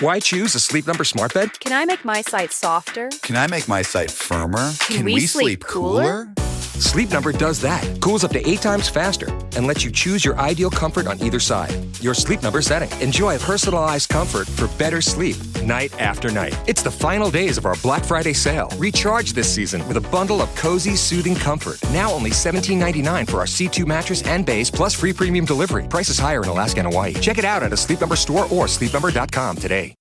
Why choose a Sleep Number smart bed? Can I make my site softer? Can I make my site firmer? Can we sleep cooler? Sleep Number does that. Cools up to 8 times faster and lets you choose your ideal comfort on either side. Your Sleep Number setting. Enjoy personalized comfort for better sleep night after night. It's the final days of our Black Friday sale. Recharge this season with a bundle of cozy, soothing comfort. Now only $17.99 for our C2 mattress and base, plus free premium delivery. Prices higher in Alaska and Hawaii. Check it out at a Sleep Number store or sleepnumber.com today.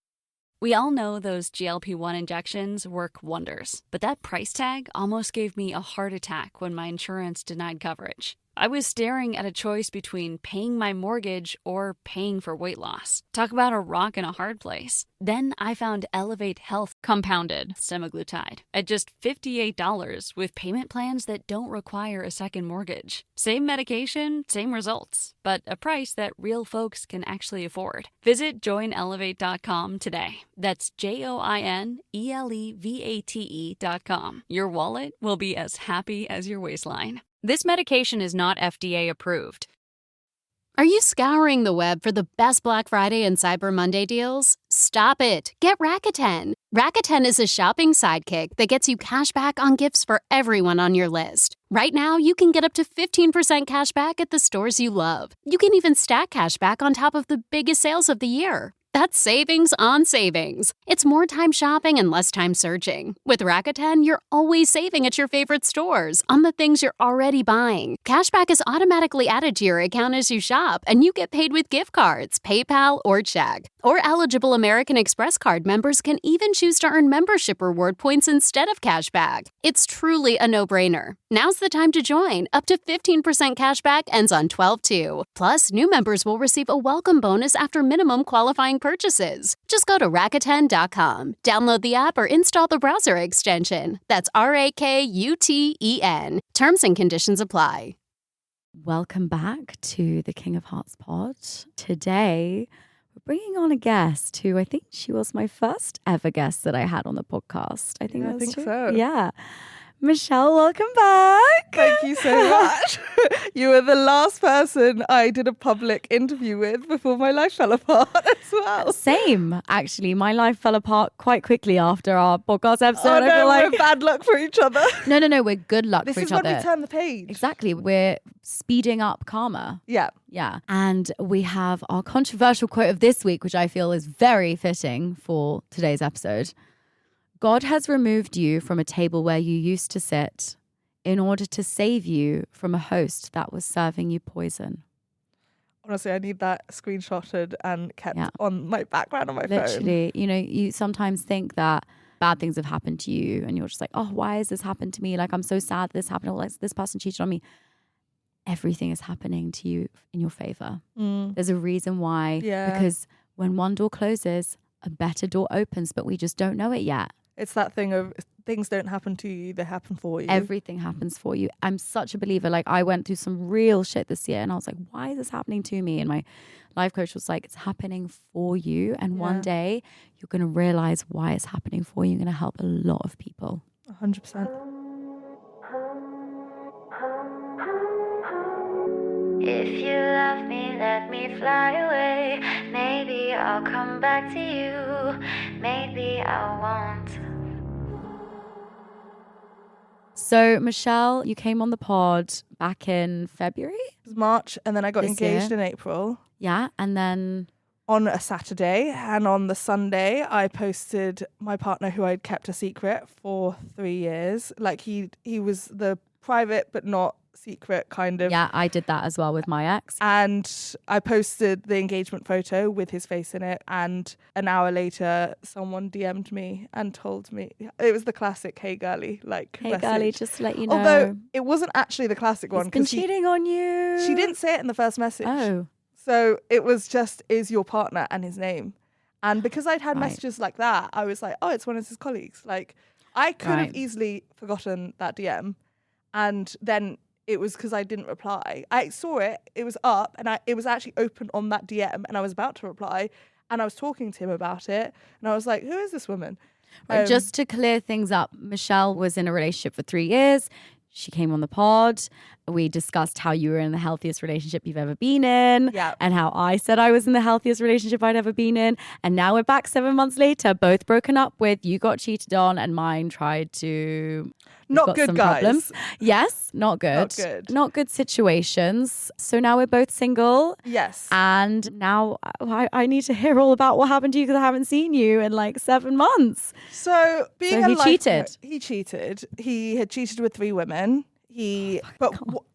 We all know those GLP-1 injections work wonders, but that price tag almost gave me a heart attack when my insurance denied coverage. I was staring at a choice between paying my mortgage or paying for weight loss. Talk about a rock and a hard place. Then I found Elevate Health compounded semaglutide at just $58 with payment plans that don't require a second mortgage. Same medication, same results, but a price that real folks can actually afford. Visit joinelevate.com today. That's JOINELEVATE.com. Your wallet will be as happy as your waistline. This medication is not FDA approved. Are you scouring the web for the best Black Friday and Cyber Monday deals? Stop it. Get Rakuten. Rakuten is a shopping sidekick that gets you cash back on gifts for everyone on your list. Right now, you can get up to 15% cash back at the stores you love. You can even stack cash back on top of the biggest sales of the year. That's savings on savings. It's more time shopping and less time searching. With Rakuten, you're always saving at your favorite stores on the things you're already buying. Cashback is automatically added to your account as you shop, and you get paid with gift cards, PayPal, or check. Or eligible American Express card members can even choose to earn membership reward points instead of cashback. It's truly a no-brainer. Now's the time to join. Up to 15% cashback ends on 12/2. Plus, new members will receive a welcome bonus after minimum qualifying purchases. Just go to Rakuten.com, download the app, or install the browser extension. That's RAKUTEN. Terms and conditions apply. Welcome back to the King of Hearts pod. Today, we're bringing on a guest who I think she was my first ever guest that I had on the podcast. I think so. Yeah. Michelle, welcome back. Thank you so much. You were the last person I did a public interview with before my life fell apart as well. Same, actually. My life fell apart quite quickly after our podcast episode. Oh no, we're bad luck for each other. No, we're good luck This for is each other. when we turn the page. Exactly. We're speeding up karma. Yeah. Yeah. And we have our controversial quote of this week, which I feel is very fitting for today's episode. God has removed you from a table where you used to sit in order to save you from a host that was serving you poison. Honestly, I need that screenshotted and kept on my background on my phone. Literally, you know, you sometimes think that bad things have happened to you and you're just like, oh, why has this happened to me? Like, I'm so sad this happened. Or like, this person cheated on me. Everything is happening to you in your favor. There's a reason why. Yeah. Because when one door closes, a better door opens, but we just don't know it yet. It's that thing of things don't happen to you, they happen for you. Everything happens for you. I'm such a believer. Like, I went through some real shit this year and I was like, why is this happening to me? And my life coach was like, it's happening for you. And one day you're going to realize why it's happening for you. You're going to help a lot of people. 100%. If you love me, let me fly away. Maybe I'll come back to you. Maybe I won't. So, Michelle, you came on the pod back in February? It was March, and then I got This engaged year. in April. Yeah, and then On a Saturday, and on the Sunday, I posted my partner who I'd kept a secret for 3 years. Like, he was the private but not secret kind of. yeah, I did that as well with my ex. And I posted the engagement photo with his face in it. And an hour later, someone DM'd me and told me, it was the classic, hey girly, like Hey, message. girlie, just to let you know. Although it wasn't actually the classic one. He's been cheating on you. She didn't say it in the first message. Oh. So it was just, is your partner and his name. And because I'd had Right. messages like that, I was like, oh, it's one of his colleagues. Like, I could have Right. easily forgotten that DM. And then it was because I didn't reply. I saw it, it was up, and it was actually open on that DM, and I was about to reply, and I was talking to him about it, and I was like, who is this woman? Right, just to clear things up, Michelle was in a relationship for 3 years. She came on the pod we discussed how you were in the healthiest relationship you've ever been in. Yeah. And how I said I was in the healthiest relationship I'd ever been in. And now we're back 7 months later, both broken up with. You got cheated on and mine tried to... Not good, guys. Problems. Yes, not good. Not good. Not good situations. So now we're both single. Yes. And now I need to hear all about what happened to you because I haven't seen you in like 7 months. So being So a he life cheated. coach, he cheated. He had cheated with 3 women.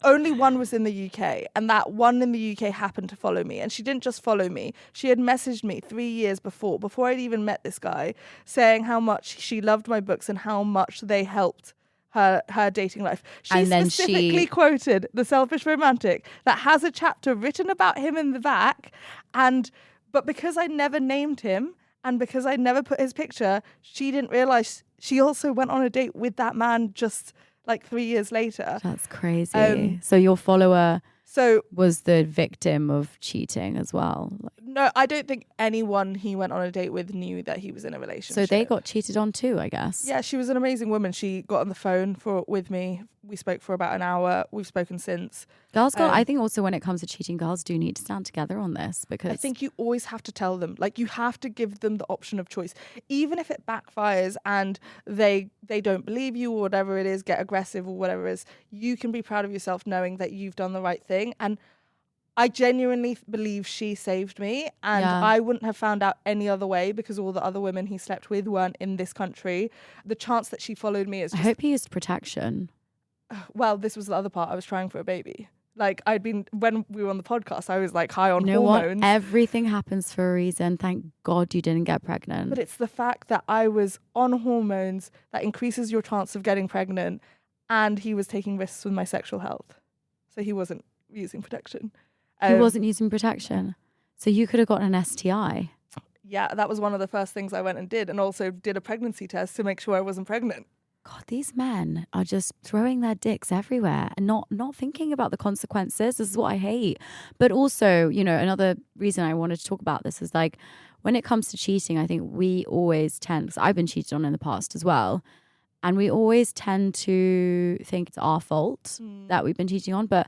Only one was in the UK, and that one in the UK happened to follow me. And she didn't just follow me; she had messaged me 3 years before I'd even met this guy, saying how much she loved my books and how much they helped her dating life. She specifically quoted The Selfish Romantic that has a chapter written about him in the back, but because I never named him and because I never put his picture, she didn't realize she also went on a date with that man just like 3 years later. That's crazy. So your follower was the victim of cheating as well. No, I don't think anyone he went on a date with knew that he was in a relationship. So they got cheated on too, I guess. Yeah, she was an amazing woman. She got on the phone with me. We spoke for about an hour. We've spoken since. I think also when it comes to cheating, girls do need to stand together on this because I think you always have to tell them. Like, you have to give them the option of choice. Even if it backfires and they don't believe you or whatever it is, get aggressive or whatever it is, you can be proud of yourself knowing that you've done the right thing. And I genuinely believe she saved me, and I wouldn't have found out any other way because all the other women he slept with weren't in this country. The chance that she followed me is just... I hope he used protection. Well, this was the other part. I was trying for a baby. Like, when we were on the podcast, I was like high on hormones. What? Everything happens for a reason. Thank God you didn't get pregnant. But it's the fact that I was on hormones that increases your chance of getting pregnant, and he was taking risks with my sexual health. So he wasn't using protection. He wasn't using protection. So you could have gotten an STI. Yeah, that was one of the first things I went and did, and also did a pregnancy test to make sure I wasn't pregnant. God, these men are just throwing their dicks everywhere and not thinking about the consequences. This is what I hate. But also, another reason I wanted to talk about this is like, when it comes to cheating, I think we always tend, because I've been cheated on in the past as well, and we always tend to think it's our fault that we've been cheating on. But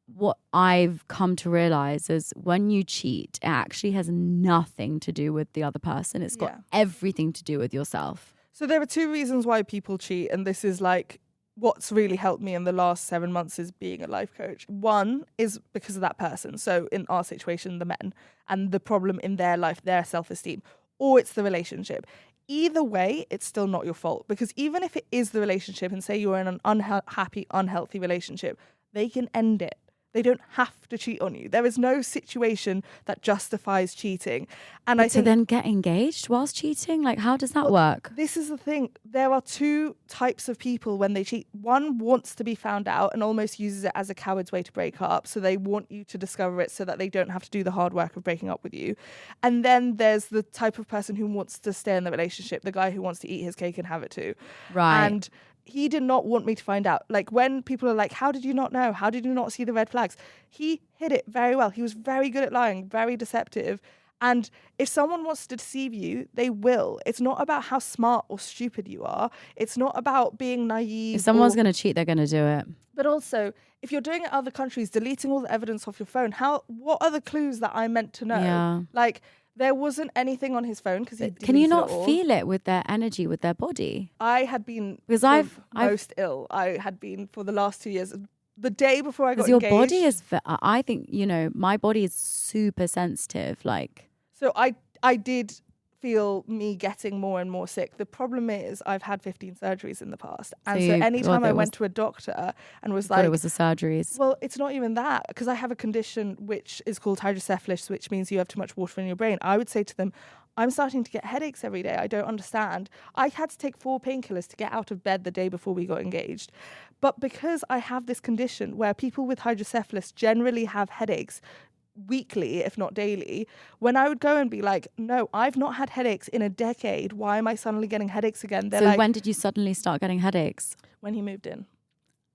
what I've come to realize is when you cheat, it actually has nothing to do with the other person. It's got everything to do with yourself. So there are 2 reasons why people cheat, and this is like what's really helped me in the last 7 months is being a life coach. One is because of that person. So in our situation, the men, and the problem in their life, their self-esteem, or it's the relationship. Either way, it's still not your fault, because even if it is the relationship and say you're in an unhappy, unhealthy relationship, they can end it. They don't have to cheat on you. There is no situation that justifies cheating. And I think to then get engaged whilst cheating? Like, how does that work? This is the thing. There are 2 types of people when they cheat. One wants to be found out and almost uses it as a coward's way to break up. So they want you to discover it so that they don't have to do the hard work of breaking up with you. And then there's the type of person who wants to stay in the relationship, the guy who wants to eat his cake and have it too. Right. And he did not want me to find out. Like, when people are like, how did you not know? How did you not see the red flags? He hid it very well. He was very good at lying, very deceptive. And if someone wants to deceive you, they will. It's not about how smart or stupid you are. It's not about being naive. If someone's going to cheat, they're going to do it. But also, if you're doing it in other countries, deleting all the evidence off your phone, what are the clues that I'm meant to know? Yeah. Like, there wasn't anything on his phone because he deleted Can you not it all. feel it with their energy, with their body? I had been most ill. I had been for the last 2 years. The day before I got engaged. Because your body is, I think, my body is super sensitive. Like, so I did feel me getting more and more sick. The problem is I've had 15 surgeries in the past. And so anytime I went to a doctor and was like... it was the surgeries. Well, it's not even that, because I have a condition which is called hydrocephalus, which means you have too much water in your brain. I would say to them, I'm starting to get headaches every day. I don't understand. I had to take 4 painkillers to get out of bed the day before we got engaged. But because I have this condition where people with hydrocephalus generally have headaches weekly, if not daily, when I would go and be like, no, I've not had headaches in a decade. Why am I suddenly getting headaches again? So when did you suddenly start getting headaches? When he moved in.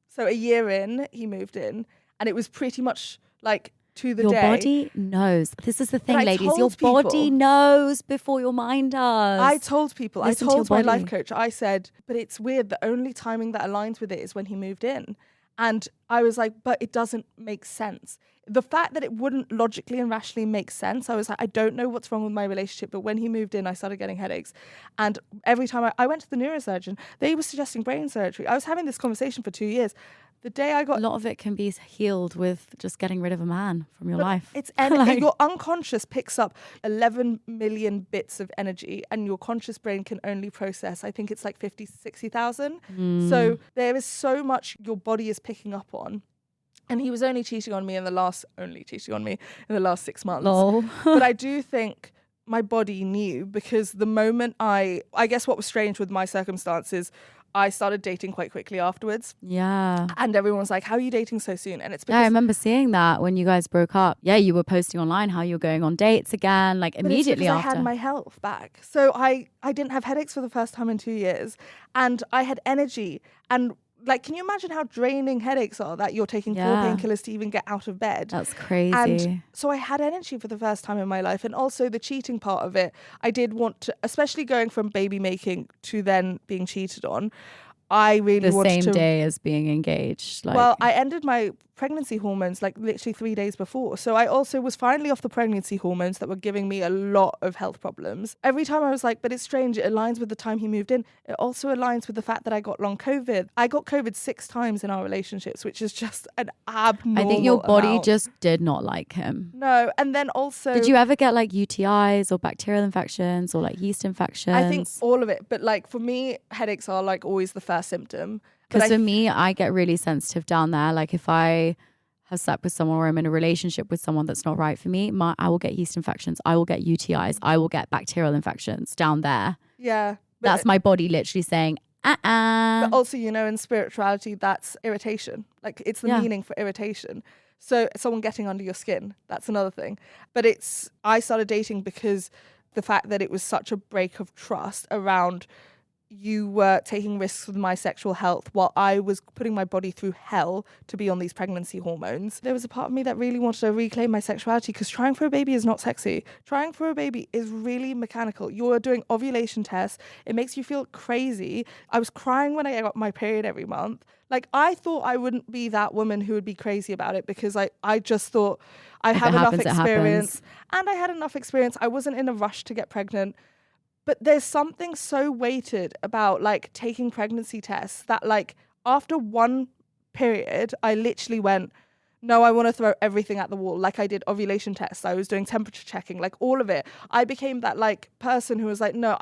So a year in, he moved in, and it was pretty much like to the day. Your body knows. This is the thing, ladies. Your people, body knows before your mind does. I told people, Listen I told to my your body. life coach, I said, but it's weird. The only timing that aligns with it is when he moved in. And I was like, but it doesn't make sense. The fact that it wouldn't logically and rationally make sense, I was like, I don't know what's wrong with my relationship. But when he moved in, I started getting headaches. And every time I went to the neurosurgeon, they were suggesting brain surgery. I was having this conversation for 2 years. The day I got... A lot of it can be healed with just getting rid of a man from your life. It's your unconscious picks up 11 million bits of energy and your conscious brain can only process, I think it's like 50, 60,000. So there is so much your body is picking up on. And he was only cheating on me in the last 6 months. Lol. But I do think my body knew, because the moment I guess what was strange with my circumstances, I started dating quite quickly afterwards. Yeah. And everyone was like, how are you dating so soon? And it's because... Yeah, I remember seeing that when you guys broke up. Yeah, you were posting online how you were going on dates again, like immediately after. I had my health back. So I didn't have headaches for the first time in 2 years. And I had energy. And like, can you imagine how draining headaches are, that you're taking 4 painkillers to even get out of bed? That's crazy. And so I had energy for the first time in my life. And also the cheating part of it, I did want to, especially going from baby making to then being cheated on, I really wanted to... The same day as being engaged. Like... Well, I ended my pregnancy hormones like literally 3 days before. So I also was finally off the pregnancy hormones that were giving me a lot of health problems. Every time I was like, but it's strange, it aligns with the time he moved in. It also aligns with the fact that I got long COVID. I got COVID 6 times in our relationships, which is just an abnormal I think your body amount. just did not like him. No, and then also... Did you ever get like UTIs or bacterial infections or like yeast infections? I think all of it. But like for me, headaches are like always the first symptom. Because for me, I get really sensitive down there. Like if I have slept with someone or I'm in a relationship with someone that's not right for me, I will get yeast infections. I will get UTIs. I will get bacterial infections down there. Yeah. That's my body literally saying, But also, you know, in spirituality, that's irritation. Like it's the meaning for irritation. So someone getting under your skin, that's another thing. But I started dating because the fact that it was such a break of trust around... You were taking risks with my sexual health while I was putting my body through hell to be on these pregnancy hormones. There was a part of me that really wanted to reclaim my sexuality, because trying for a baby is not sexy. Trying for a baby is really mechanical. You're doing ovulation tests. It makes you feel crazy. I was crying when I got my period every month. Like, I thought I wouldn't be that woman who would be crazy about it, because I just thought I have enough experience. And I had enough experience. I wasn't in a rush to get pregnant. But there's something so weighted about like taking pregnancy tests that like after one period, I literally went, no, I want to throw everything at the wall. Like I did ovulation tests. I was doing temperature checking, like all of it. I became that like person who was like, no,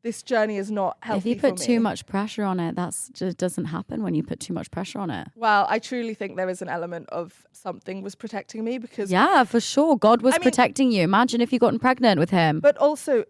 this journey is not healthy for me. If you put too much pressure on it, that's just doesn't happen when you put too much pressure on it. Well, I truly think there is an element of something was protecting me, because... Yeah, for sure. God was protecting you. Imagine if you gotten pregnant with him. But also...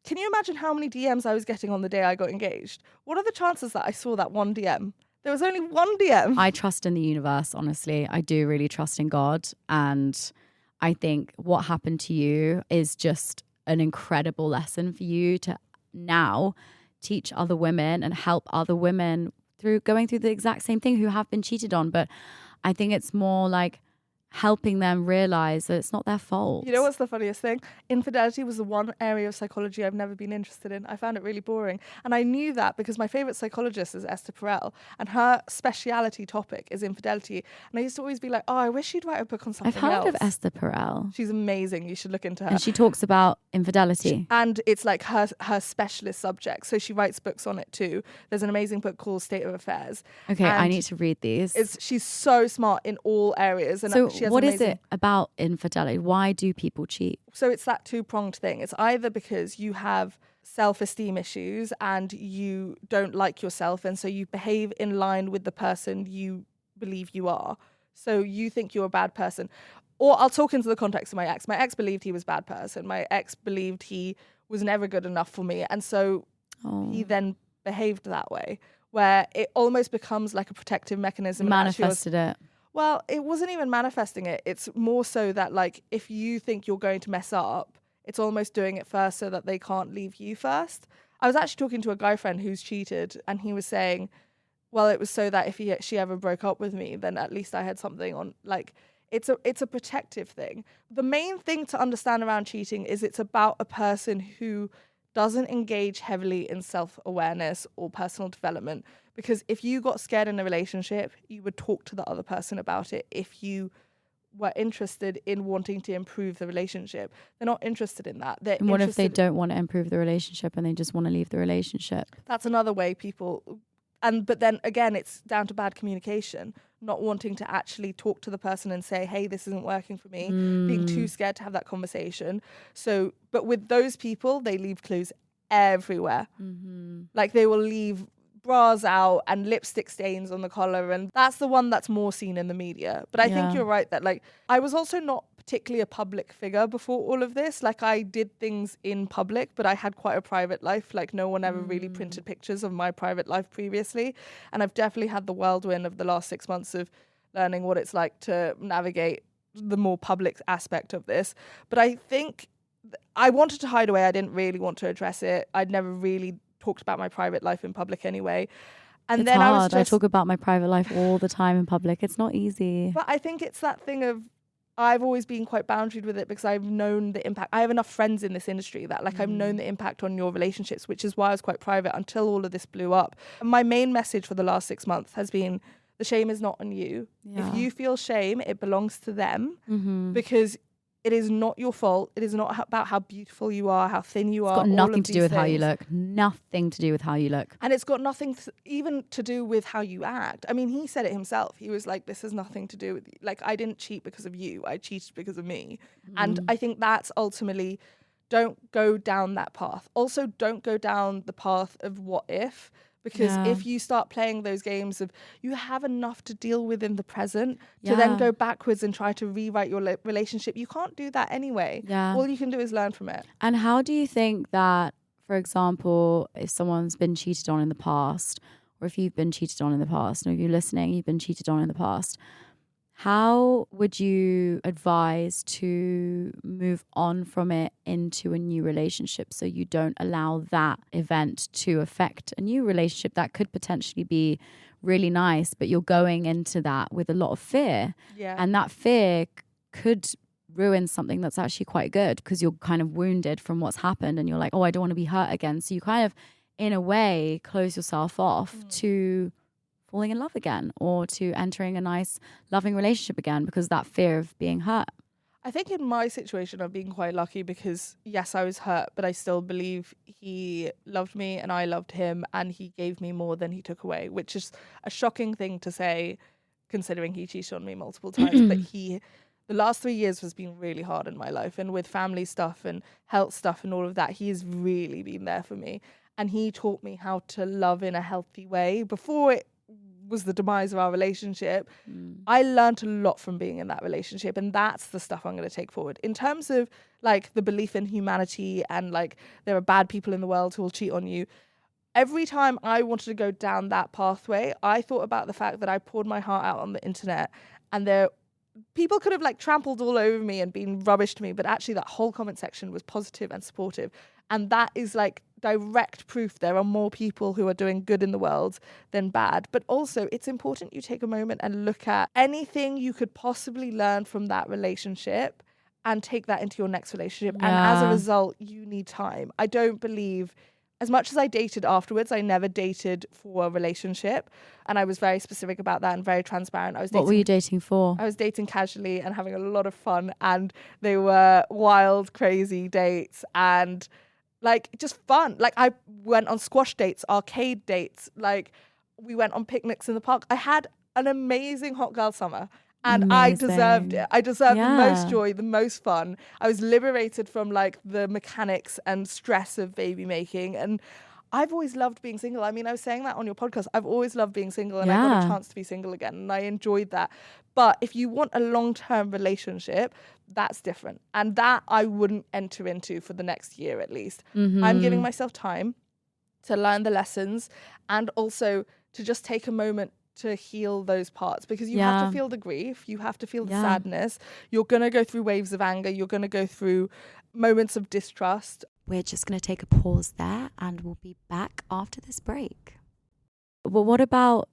Can you imagine how many DMs I was getting on the day I got engaged? What are the chances that I saw that one DM? There was only one DM. I trust in the universe, honestly. I do really trust in God. And I think what happened to you is just an incredible lesson for you to now teach other women and help other women through going through the exact same thing who have been cheated on. But I think it's more like helping them realize that it's not their fault. You know what's the funniest thing? Infidelity was the one area of psychology I've never been interested in. I found it really boring. And I knew that because my favorite psychologist is Esther Perel, and her speciality topic is infidelity. And I used to always be like, oh, I wish she'd write a book on something else. I've heard of Esther Perel. She's amazing. You should look into her. And she talks about infidelity. And it's like her specialist subject. So she writes books on it too. There's an amazing book called State of Affairs. Okay, I need to read these. She's so smart in all areas. And so she has what is it about infidelity? Why do people cheat? So it's that two-pronged thing. It's either because you have self-esteem issues and you don't like yourself, and so you behave in line with the person you believe you are. So you think you're a bad person. Or I'll talk into the context of my ex. My ex believed he was a bad person. My ex believed he was never good enough for me. And so he then behaved that way, where it almost becomes like a protective mechanism. Manifested it. Well, it wasn't even manifesting it. It's more so that, like, if you think you're going to mess up, it's almost doing it first so that they can't leave you first. I was actually talking to a guy friend who's cheated, and he was saying, well, it was so that if she ever broke up with me, then at least I had something on, like, it's a protective thing. The main thing to understand around cheating is it's about a person who doesn't engage heavily in self-awareness or personal development. Because if you got scared in a relationship, you would talk to the other person about it. If you were interested in wanting to improve the relationship, they're not interested in that. And what if they don't want to improve the relationship and they just want to leave the relationship? That's another way people... But then again, it's down to bad communication, not wanting to actually talk to the person and say, hey, this isn't working for me, being too scared to have that conversation. So, but with those people, they leave clues everywhere. Like they will leave bras out and lipstick stains on the collar, and that's the one that's more seen in the media. But I think you're right that like I was also not particularly a public figure before all of this. Like I did things in public, but I had quite a private life. Like no one ever really printed pictures of my private life previously. And I've definitely had the whirlwind of the last 6 months of learning what it's like to navigate the more public aspect of this. But I think I wanted to hide away. I didn't really want to address it. I'd never really talked about my private life in public anyway. And It's then hard. I talk about my private life all the time in public. It's not easy. But I think it's that thing of I've always been quite boundaried with it because I've known the impact. I have enough friends in this industry that like I've known the impact on your relationships, which is why I was quite private until all of this blew up. And my main message for the last 6 months has been the shame is not on you. If you feel shame, it belongs to them because it is not your fault. It is not about how beautiful you are, how thin you are. It's got nothing to do with how you look. Nothing to do with how you look. And it's got nothing even to do with how you act. I mean, he said it himself. He was like, this has nothing to do with you. Like, I didn't cheat because of you. I cheated because of me. And I think that's ultimately, don't go down that path. Also, don't go down the path of what if. Because if you start playing those games of you have enough to deal with in the present to then go backwards and try to rewrite your relationship, you can't do that anyway. All you can do is learn from it. And how do you think that, for example, if someone's been cheated on in the past, or if you've been cheated on in the past, or if you're listening, you've been cheated on in the past, how would you advise to move on from it into a new relationship so you don't allow that event to affect a new relationship that could potentially be really nice, but you're going into that with a lot of fear. And that fear could ruin something that's actually quite good because you're kind of wounded from what's happened and you're like, oh, I don't want to be hurt again. So you kind of, in a way, close yourself off to falling in love again or to entering a nice loving relationship again because that fear of being hurt. I think in my situation I've been quite lucky because yes, I was hurt, but I still believe he loved me and I loved him and he gave me more than he took away, which is a shocking thing to say considering he cheated on me multiple times. But the last 3 years has been really hard in my life, and with family stuff and health stuff and all of that, he has really been there for me. And he taught me how to love in a healthy way. Before it was the demise of our relationship, I learned a lot from being in that relationship, and that's the stuff I'm going to take forward. In terms of like the belief in humanity and like there are bad people in the world who will cheat on you, every time I wanted to go down that pathway, I thought about the fact that I poured my heart out on the internet and people could have like trampled all over me and been rubbish to me, but actually that whole comment section was positive and supportive. And that is like direct proof there are more people who are doing good in the world than bad. But also it's important you take a moment and look at anything you could possibly learn from that relationship and take that into your next relationship. And as a result, you need time. I don't believe, as much as I dated afterwards, I never dated for a relationship. And I was very specific about that and very transparent. What were you dating for? I was dating casually and having a lot of fun. And they were wild, crazy dates and like just fun. Like I went on squash dates, arcade dates. Like we went on picnics in the park. I had an amazing hot girl summer. And I deserved it. I deserved the most joy, the most fun. I was liberated from like the mechanics and stress of baby making. And I've always loved being single. I mean, I was saying that on your podcast. I've always loved being single and I got a chance to be single again. And I enjoyed that. But if you want a long-term relationship, that's different. And that I wouldn't enter into for the next year at least. I'm giving myself time to learn the lessons and also to just take a moment to heal those parts, because you have to feel the grief, you have to feel the sadness, you're going to go through waves of anger, you're going to go through moments of distrust. We're just going to take a pause there and we'll be back after this break. But what about,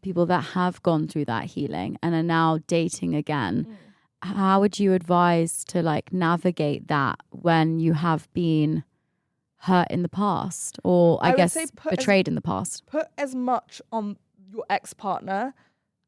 people that have gone through that healing and are now dating again? How would you advise to like navigate that when you have been hurt in the past, or I would guess say betrayed in the past. Put as much on your ex-partner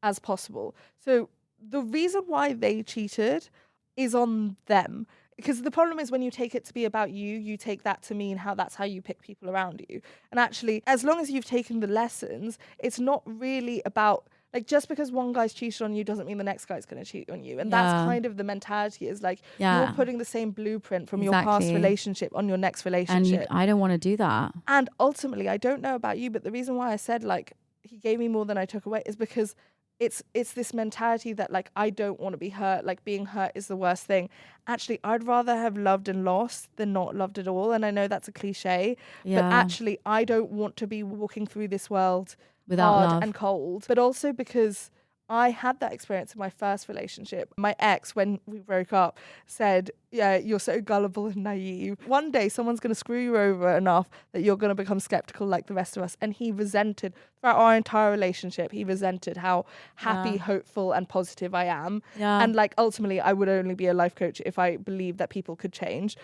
as possible. So the reason why they cheated is on them. Because the problem is when you take it to be about you, you take that to mean that's how you pick people around you. And actually, as long as you've taken the lessons, it's not really about, like, just because one guy's cheated on you doesn't mean the next guy's going to cheat on you. And that's kind of the mentality, is like, you're putting the same blueprint from your past relationship on your next relationship. And I don't want to do that. And ultimately, I don't know about you, but the reason why I said, like, he gave me more than I took away is because it's this mentality that, like, I don't want to be hurt, like being hurt is the worst thing. Actually, I'd rather have loved and lost than not loved at all. And I know that's a cliche, but actually I don't want to be walking through this world without hard love and cold. But also because I had that experience in my first relationship. My ex, when we broke up, said, yeah, you're so gullible and naive. One day someone's going to screw you over enough that you're going to become skeptical like the rest of us. And he resented, throughout our entire relationship, he resented how happy, hopeful and positive I am. And like, ultimately, I would only be a life coach if I believed that people could change.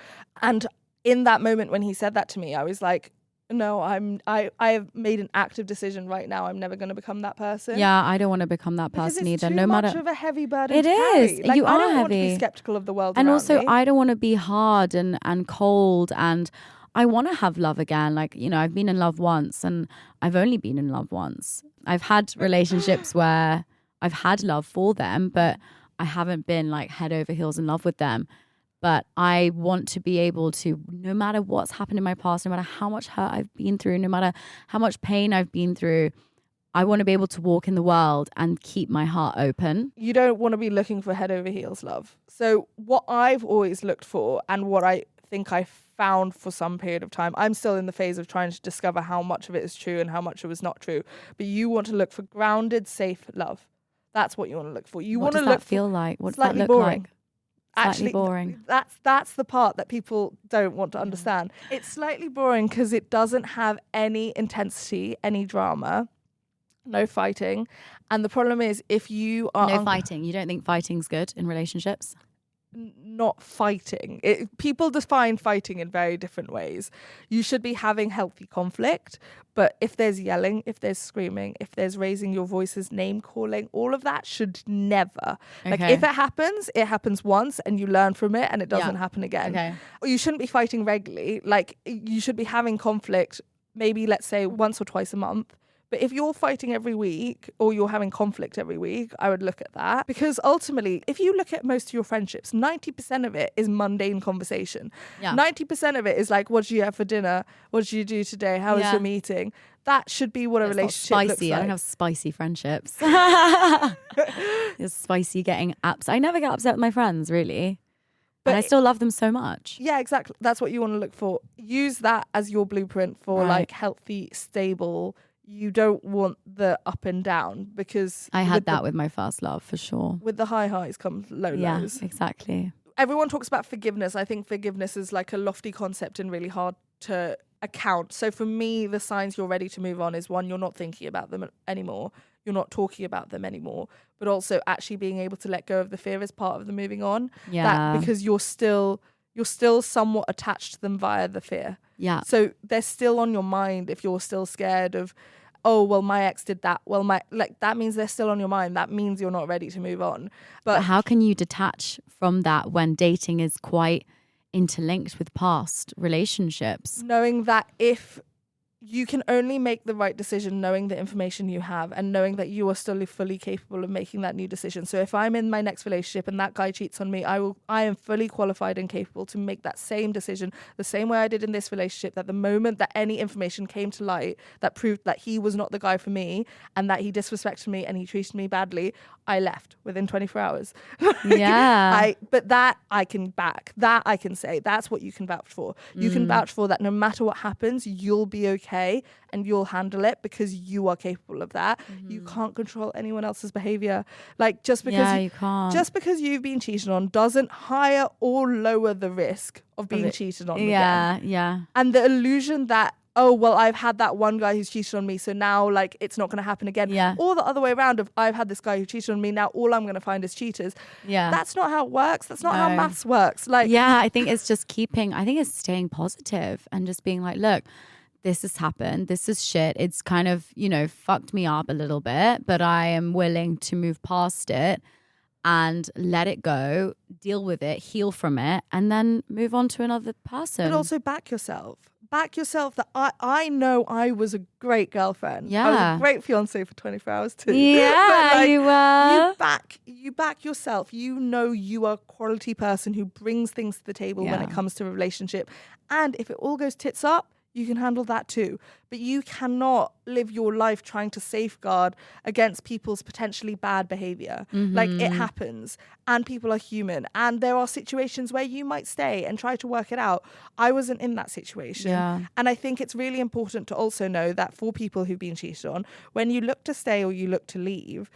And in that moment when he said that to me, I was like, no, I have made an active decision right now. I'm never going to become that person. Yeah, I don't want to become that person either. No matter, too much of a heavy burden. It is. Like, you I are don't heavy. want to be skeptical of the world and around also, me. I don't want to be hard and cold, and I want to have love again. Like, you know, I've been in love once, and I've only been in love once. I've had relationships where I've had love for them, but I haven't been like head over heels in love with them. But I want to be able to, no matter what's happened in my past, no matter how much hurt I've been through, no matter how much pain I've been through, I want to be able to walk in the world and keep my heart open. You don't want to be looking for head over heels love. So what I've always looked for, and what I think I found for some period of time, I'm still in the phase of trying to discover how much of it is true and how much of it is not true. But you want to look for grounded, safe love. That's what you want to look for. What does that feel like? What does that look like? Actually, boring. That's the part that people don't want to understand. It's slightly boring because it doesn't have any intensity, any drama, no fighting. And the problem is, if you are no fighting, you don't think fighting's good in relationships? Not fighting. People define fighting in very different ways. You should be having healthy conflict, but if there's yelling, if there's screaming, if there's raising your voices, name calling, all of that should never. Like, if it happens once and you learn from it and it doesn't happen again. Okay. Or you shouldn't be fighting regularly. Like, you should be having conflict maybe, let's say, once or twice a month. But if you're fighting every week or you're having conflict every week, I would look at that. Because ultimately, if you look at most of your friendships, 90% of it is mundane conversation. Yeah. 90% of it is like, what did you have for dinner? What did you do today? How was your meeting? That should be what a relationship looks like. I don't have spicy friendships. It's spicy getting upset. I never get upset with my friends, really. But I still love them so much. Yeah, exactly. That's what you want to look for. Use that as your blueprint for like healthy, stable. You don't want the up and down, because I had that with my first love, for sure. With the high highs comes low lows. Yeah, exactly. Everyone talks about forgiveness. I think forgiveness is like a lofty concept and really hard to account. So for me, the signs you're ready to move on is, one, you're not thinking about them anymore. You're not talking about them anymore. But also actually being able to let go of the fear is part of the moving on. Yeah. Because you're still somewhat attached to them via the fear. Yeah. So they're still on your mind if you're still scared of, oh, well, my ex did that. Well, that means they're still on your mind. That means you're not ready to move on. But how can you detach from that when dating is quite interlinked with past relationships? Knowing that if you can only make the right decision knowing the information you have and knowing that you are still fully capable of making that new decision. So if I'm in my next relationship and that guy cheats on me, I am fully qualified and capable to make that same decision the same way I did in this relationship, that the moment that any information came to light that proved that he was not the guy for me and that he disrespected me and he treated me badly, I left within 24 hours. Yeah. But that I can back. That I can say. That's what you can vouch for. You can vouch for that no matter what happens, you'll be okay and you'll handle it because you are capable of that. You can't control anyone else's behavior. Like, just because you can't. Just because you've been cheated on doesn't higher or lower the risk of being cheated on again. Yeah. And the illusion that oh, well, I've had that one guy who's cheated on me, so now like it's not going to happen again. Yeah. Or the other way around of I've had this guy who cheated on me, now all I'm going to find is cheaters. Yeah. That's not how it works. That's not how No. maths works. Like, yeah, I think it's just I think it's staying positive and just being like, look, this has happened. This is shit. It's kind of, fucked me up a little bit, but I am willing to move past it and let it go, deal with it, heal from it, and then move on to another person. But also back yourself. Back yourself that I know I was a great girlfriend. I was Yeah. a great fiance for 24 hours too. Yeah, But, like, you were. You back yourself. You know you are a quality person who brings things to the table when Yeah. it comes to a relationship. And if it all goes tits up, you can handle that too. But you cannot live your life trying to safeguard against people's potentially bad behavior. Like, it happens and people are human. And there are situations where you might stay and try to work it out. I wasn't in that situation. Yeah. And I think it's really important to also know that for people who've been cheated on, when you look to stay or you look to leave,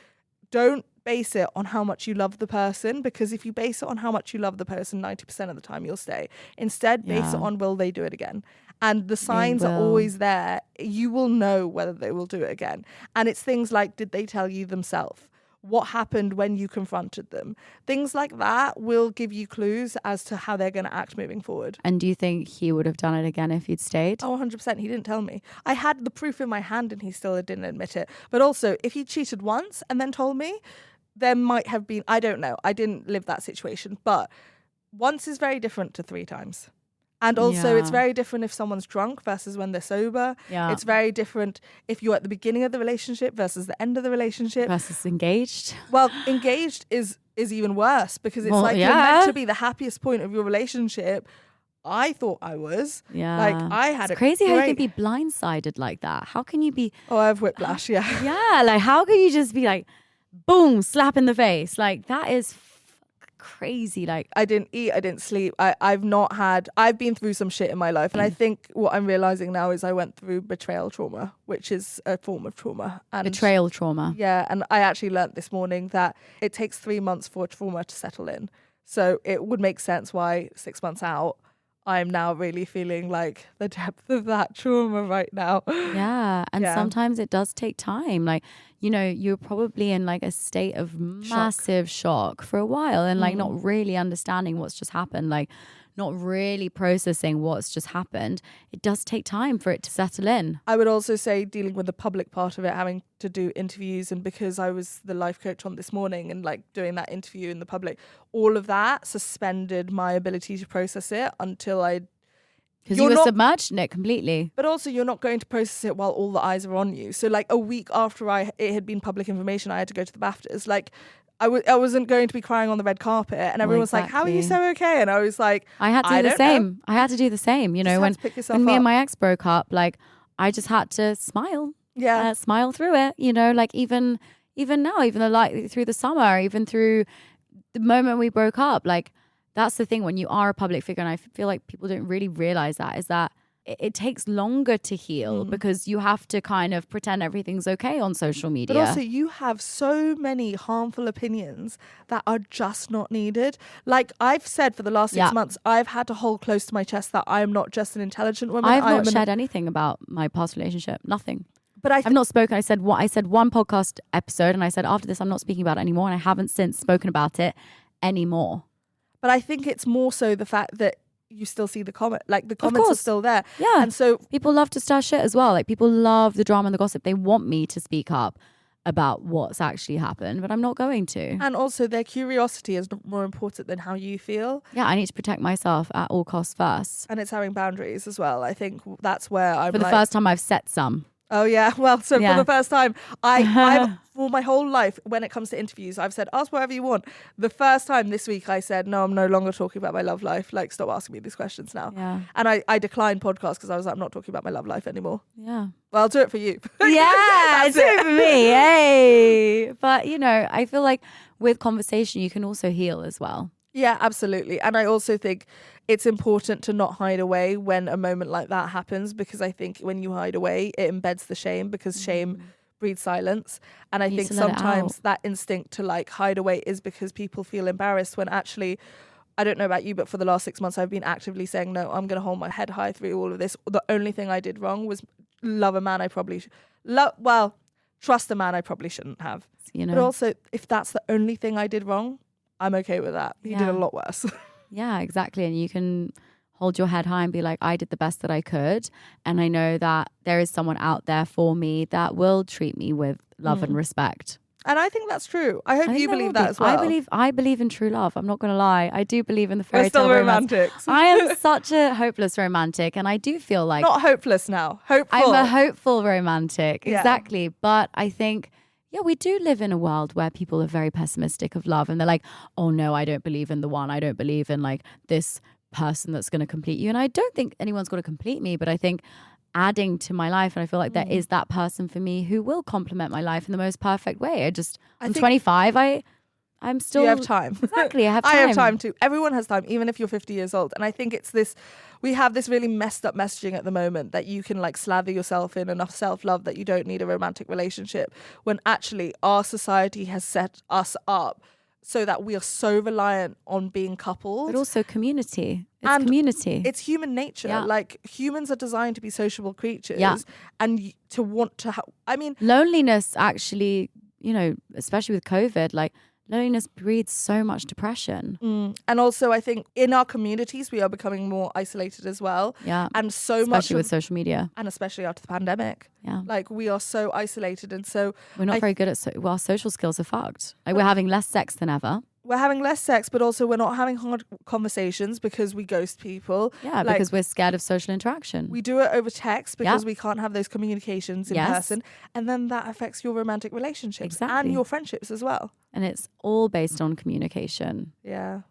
don't base it on how much you love the person, because if you base it on how much you love the person, 90% of the time you'll stay. Instead, base it Yeah. on will they do it again? And the signs are will. always there. You will know whether they will do it again. And it's things like, did they tell you themselves? What happened when you confronted them? Things like that will give you clues as to how they're going to act moving forward. And do you think he would have done it again if you'd stayed? Oh, 100%. He didn't tell me. I had the proof in my hand and he still didn't admit it. But also, if he cheated once and then told me, there might have been, I don't know. I didn't live that situation. But once is very different to 3 times. And also, it's Yeah. very different if someone's drunk versus when they're sober. Yeah. It's very different if you're at the beginning of the relationship versus the end of the relationship. Versus engaged. Well, engaged is even worse because it's Well, like you're yeah. meant to be the happiest point of your relationship. I thought I was. Yeah. Like, I had it's a crazy how you great- can be blindsided like that. How can you be... Oh, I have whiplash, yeah. Yeah, like how can you just be like, boom, slap in the face? Like that is crazy. Like I didn't eat, I didn't sleep. I've been through some shit in my life. And I think what I'm realizing now is I went through betrayal trauma, which is a form of trauma. And betrayal trauma. Yeah, and I actually learnt this morning that it takes 3 months for trauma to settle in. So it would make sense why 6 months out, I'm now really feeling like the depth of that trauma right now. Yeah. And Yeah. sometimes it does take time. Like, you're probably in like a state of massive shock for a while and like not really understanding what's just happened. Like not really processing what's just happened. It does take time for it to settle in. I would also say dealing with the public part of it, having to do interviews, and because I was the life coach on This Morning and like doing that interview in the public, all of that suspended my ability to process it until Because you were submerged in it completely. But also you're not going to process it while all the eyes are on you. So like a week after it had been public information, I had to go to the BAFTAs. Like I wasn't going to be crying on the red carpet, and everyone was like, how are you so okay? And I was like, I had to do the don't same. know. I had to do the same. Just had When to pick yourself me and up. my ex broke up, like I just had to smile. Yeah. Smile through it. Like even now, even though like through the summer, even through the moment we broke up, like that's the thing when you are a public figure, and I feel like people don't really realize that, is that it takes longer to heal because you have to kind of pretend everything's okay on social media. But also you have so many harmful opinions that are just not needed. Like I've said for the last 6 months, I've had to hold close to my chest that I am not just an intelligent woman. I've not shared anything about my past relationship. Nothing. But I've not spoken. I said one podcast episode, and I said after this I'm not speaking about it anymore, and I haven't since spoken about it anymore. But I think it's more so the fact that you still see the comment, like the comments are still there. Yeah. And so people love to stir shit as well. Like people love the drama and the gossip. They want me to speak up about what's actually happened, but I'm not going to. And also their curiosity is more important than how you feel. Yeah, I need to protect myself at all costs first. And it's having boundaries as well. I think that's where I'm For the first time I've set some. Oh yeah, well, so Yeah. for the first time, I've for my whole life, when it comes to interviews, I've said, ask whatever you want. The first time this week, I said, no, I'm no longer talking about my love life. Like, stop asking me these questions now. Yeah. And I declined podcasts because I was like, I'm not talking about my love life anymore. Yeah. Well, I'll do it for you. Yeah, That's do it for me. Hey. But, I feel like with conversation, you can also heal as well. Yeah, absolutely. And I also think it's important to not hide away when a moment like that happens, because I think when you hide away, it embeds the shame, because shame breeds silence. And I You need think to let it sometimes out. that instinct to like hide away is because people feel embarrassed, when actually I don't know about you, but for the last 6 months, I've been actively saying, no, I'm going to hold my head high through all of this. The only thing I did wrong was love a man I probably trust a man I probably shouldn't have. But also, if that's the only thing I did wrong, I'm okay with that. He did a lot worse. Yeah, exactly. And you can hold your head high and be like, I did the best that I could. And I know that there is someone out there for me that will treat me with love and respect. And I think that's true. I hope you believe that as well. I believe in true love. I'm not going to lie. I do believe in the fairy We're still tale romance. romantics. I am such a hopeless romantic. And I do feel like... Not hopeless now. Hopeful. I'm a hopeful romantic. Yeah. Exactly. But I think... Yeah, we do live in a world where people are very pessimistic of love and they're like, oh no, I don't believe in the one. I don't believe in like this person that's going to complete you. And I don't think anyone's going to complete me, but I think adding to my life, and I feel like there is that person for me who will complement my life in the most perfect way. I'm 25. I'm still... You have time. Exactly, I have time. I have time too. Everyone has time, even if you're 50 years old. And I think it's this, we have this really messed up messaging at the moment that you can like slather yourself in enough self-love that you don't need a romantic relationship, when actually our society has set us up so that we are so reliant on being coupled. But also community. It's community. It's human nature. Yeah. Like humans are designed to be sociable creatures. Yeah. And to want to loneliness actually, especially with COVID, like loneliness breeds so much depression. And also I think in our communities, we are becoming more isolated as well. Yeah. And so much... Especially with social media. And especially after the pandemic. Yeah. Like we are so isolated, and so... We're not very good at... our social skills are fucked. Like we're having less sex than ever. We're having less sex, but also we're not having hard conversations because we ghost people. Yeah, because we're scared of social interaction. We do it over text because we can't have those communications in person. And then that affects your romantic relationships and your friendships as well. And it's all based on communication. Yeah.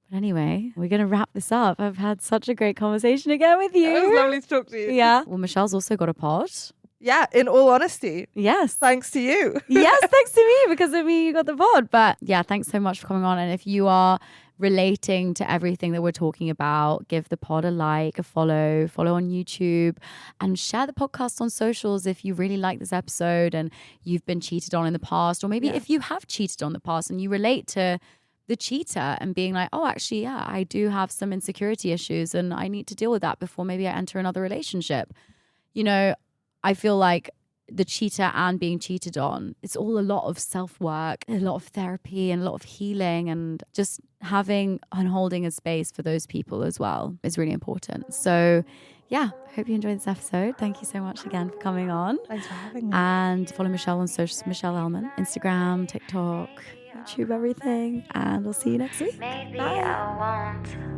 But anyway, we're going to wrap this up. I've had such a great conversation again with you. It was lovely to talk to you. Yeah. Well, Michelle's also got a pod. Yeah, in all honesty. Yes. Thanks to you. Yes, thanks to me. Because of me, you got the pod. But yeah, thanks so much for coming on. And if you are relating to everything that we're talking about, give the pod a like, a follow on YouTube, and share the podcast on socials if you really like this episode and you've been cheated on in the past, or maybe if you have cheated on the past and you relate to the cheater and being like, oh, actually, yeah, I do have some insecurity issues and I need to deal with that before maybe I enter another relationship. I feel like the cheater and being cheated on, it's all a lot of self-work, a lot of therapy and a lot of healing, and just having and holding a space for those people as well is really important. So yeah, hope you enjoyed this episode. Thank you so much again for coming on. Thanks for having me. And follow Michelle on socials, Michelle Elman, Instagram, TikTok, YouTube, everything. And we'll see you next week. Maybe Bye. I won't